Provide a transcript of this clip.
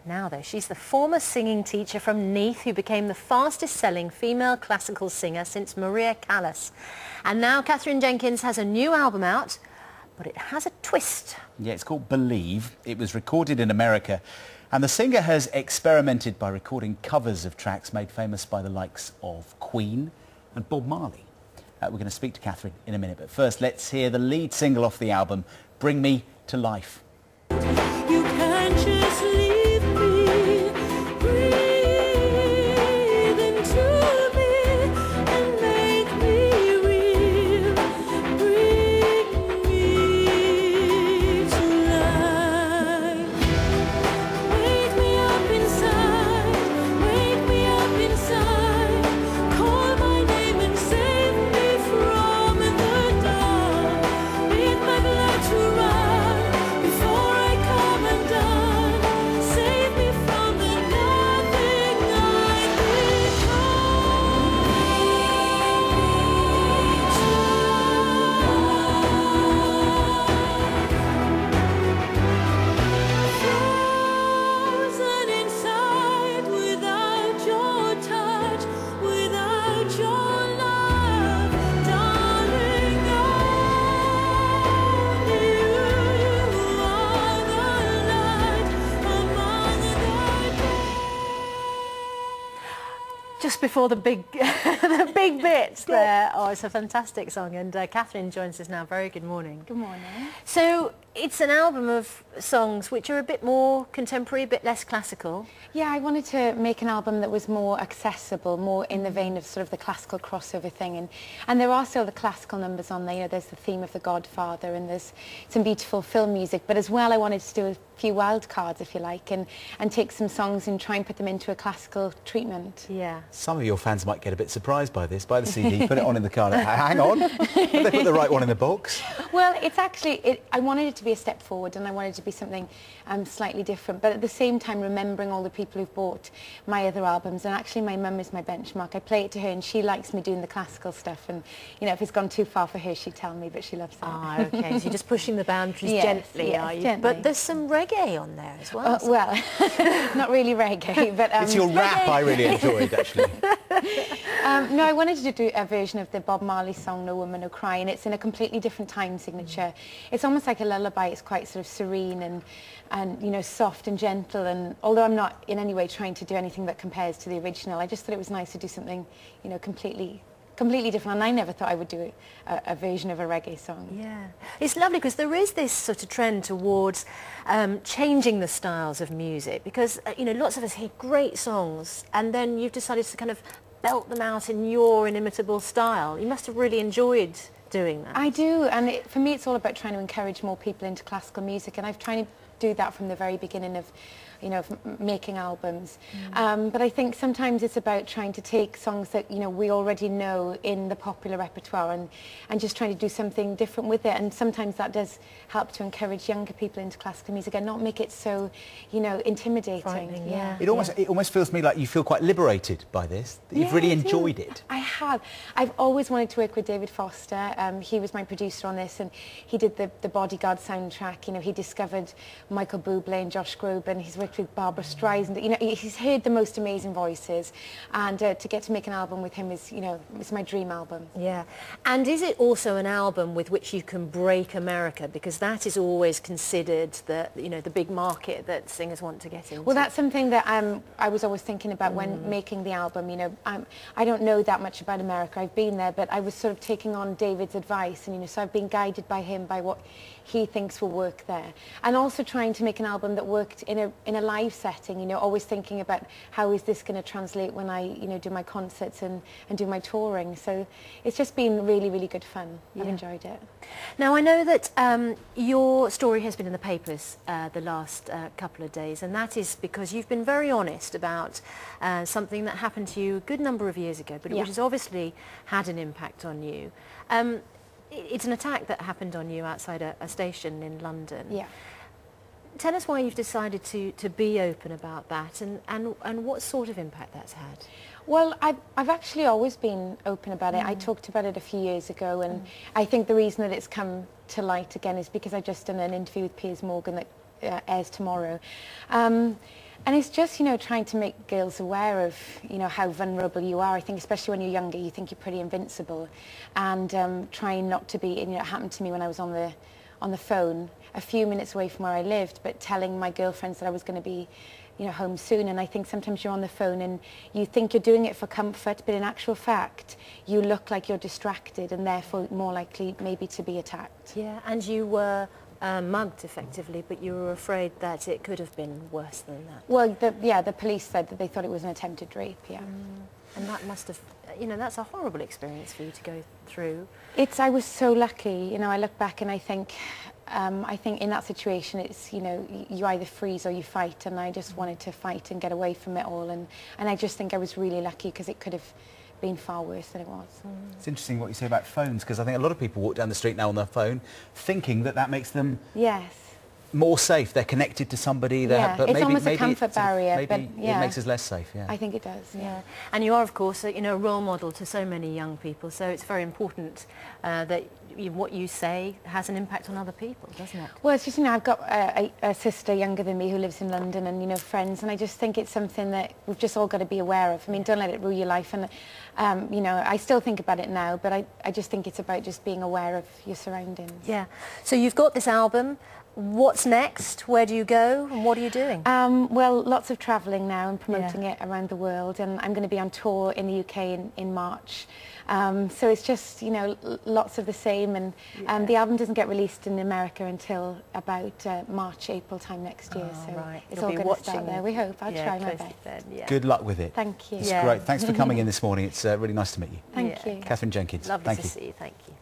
Now though, she's the former singing teacher from Neath who became the fastest selling female classical singer since Maria Callas. And now Katherine Jenkins has a new album out, but it has a twist. Yeah, it's called Believe. It was recorded in America and the singer has experimented by recording covers of tracks made famous by the likes of Queen and Bob Marley. We're going to speak to Katherine in a minute, but first let's hear the lead single off the album, Bring Me to Life. You can't just leave me, breathe into me and make me real, bring me to life. Wake me up inside, call my name and save me from the dark. Beat my blood to run before I come undone. Save me from the nothing I frozen inside without your touch, without your love, darling. Only you are the light among the Just before the big, the big bits there. Oh, it's a fantastic song, and Katherine joins us now. Very good morning. Good morning. So it's an album of songs which are a bit more contemporary, a bit less classical. Yeah, I wanted to make an album that was more accessible, more in the vein of sort of the classical crossover thing, and there are still the classical numbers on there. You know, there's the theme of The Godfather and there's some beautiful film music, but as well I wanted to do a few wild cards, if you like, and take some songs and try and put them into a classical treatment. Yeah. Some of your fans might get a bit surprised by this, by the CD, put it on in the car, hang on, have they put the right one in the box? Well, it's actually, I wanted it to be a step forward and I wanted it to be something slightly different, but at the same time remembering all the people who've bought my other albums, and actually my mum is my benchmark. I play it to her and she likes me doing the classical stuff, and you know, if it's gone too far for her she'd tell me, but she loves it. Ah, okay, so you're just pushing the boundaries Yes, gently, yes, are you? gently. But there's some reggae on there as well. Well, not really reggae, but... It's your rap I really enjoyed, actually. No, I wanted to do a version of the Bob Marley song No Woman No Cry, and it's in a completely different time signature. It's almost like a lullaby. It's quite sort of serene and you know, soft and gentle, and although I'm not in any way trying to do anything that compares to the original, I just thought it was nice to do something, you know, completely different, and I never thought I would do a version of a reggae song. Yeah, it's lovely because there is this sort of trend towards changing the styles of music, because you know, lots of us hear great songs and then you've decided to kind of belt them out in your inimitable style. You must have really enjoyed doing that. I do, and for me it's all about trying to encourage more people into classical music, and I've tried to do that from the very beginning of, you know, of making albums. But I think sometimes it's about trying to take songs that, you know, we already know in the popular repertoire and just trying to do something different with it. And sometimes that does help to encourage younger people into classical music and not make it so, you know, intimidating. Frightening, yeah. It almost feels to me like you feel quite liberated by this, that you've really I do. enjoyed it. I have. I've always wanted to work with David Foster. He was my producer on this, and he did the Bodyguard soundtrack. You know, he discovered Michael Bublé and Josh Groban. He's worked with Barbara Streisand. You know, he's heard the most amazing voices, and to get to make an album with him is, you know, it's my dream album. Yeah, and is it also an album with which you can break America, because that is always considered the, you know, the big market that singers want to get into? Well, that's something that I was always thinking about when making the album. You know, I don't know that much about America. I've been there, but I was sort of taking on David's advice, and you know, so I've been guided by him, by what he thinks will work there, and also trying to make an album that worked in a live setting. You know, always thinking about how is this going to translate when I, you know, do my concerts and do my touring. So it's just been really, really good fun. Yeah. I've enjoyed it. Now I know that your story has been in the papers the last couple of days, and that is because you've been very honest about something that happened to you a good number of years ago, but which has obviously had an impact on you. It's an attack that happened on you outside a station in London. Yeah. Tell us why you've decided to be open about that, and what sort of impact that's had. Well, I've actually always been open about it. I talked about it a few years ago, and I think the reason that it's come to light again is because I've just done an interview with Piers Morgan that airs tomorrow. And it's just, you know, trying to make girls aware of, you know, how vulnerable you are. I think especially when you're younger, you think you're pretty invincible. And trying not to be, and, you know, it happened to me when I was on the phone a few minutes away from where I lived, but telling my girlfriends that I was going to be, you know, home soon. And I think sometimes you're on the phone and you think you're doing it for comfort, but in actual fact, you look like you're distracted and therefore more likely maybe to be attacked. Yeah, and you were mugged effectively, but you were afraid that it could have been worse than that. Well, the police said that they thought it was an attempted rape, yeah. And that must have, you know, that's a horrible experience for you to go through. I was so lucky, you know, I look back and I think in that situation it's, you know, you either freeze or you fight, and I just wanted to fight and get away from it all, and I just think I was really lucky because it could have been far worse than it was. It's interesting what you say about phones, because I think a lot of people walk down the street now on their phone thinking that that makes them more safe. They're connected to somebody. But it's almost a comfort barrier, maybe but it makes us less safe. Yeah, I think it does. Yeah, and you are, of course, you know, a role model to so many young people. So it's very important that what you say has an impact on other people, doesn't it? Well, it's just, you know, I've got a sister younger than me who lives in London, and, you know, friends, and I just think it's something that we've just all got to be aware of. I mean, don't let it rule your life, and you know, I still think about it now, but I just think it's about just being aware of your surroundings. Yeah. So you've got this album. What's next? Where do you go and what are you doing? Well, lots of travelling now and promoting it around the world, and I'm going to be on tour in the UK in March. So it's just, you know, lots of the same, and the album doesn't get released in America until about March, April time next year. So it's all going to start there. We hope. I'll try my best. Good luck with it. Thank you. It's great. Thanks for coming in this morning. It's really nice to meet you. Thank you. Katherine Jenkins. Lovely Thank to you. see you. Thank you.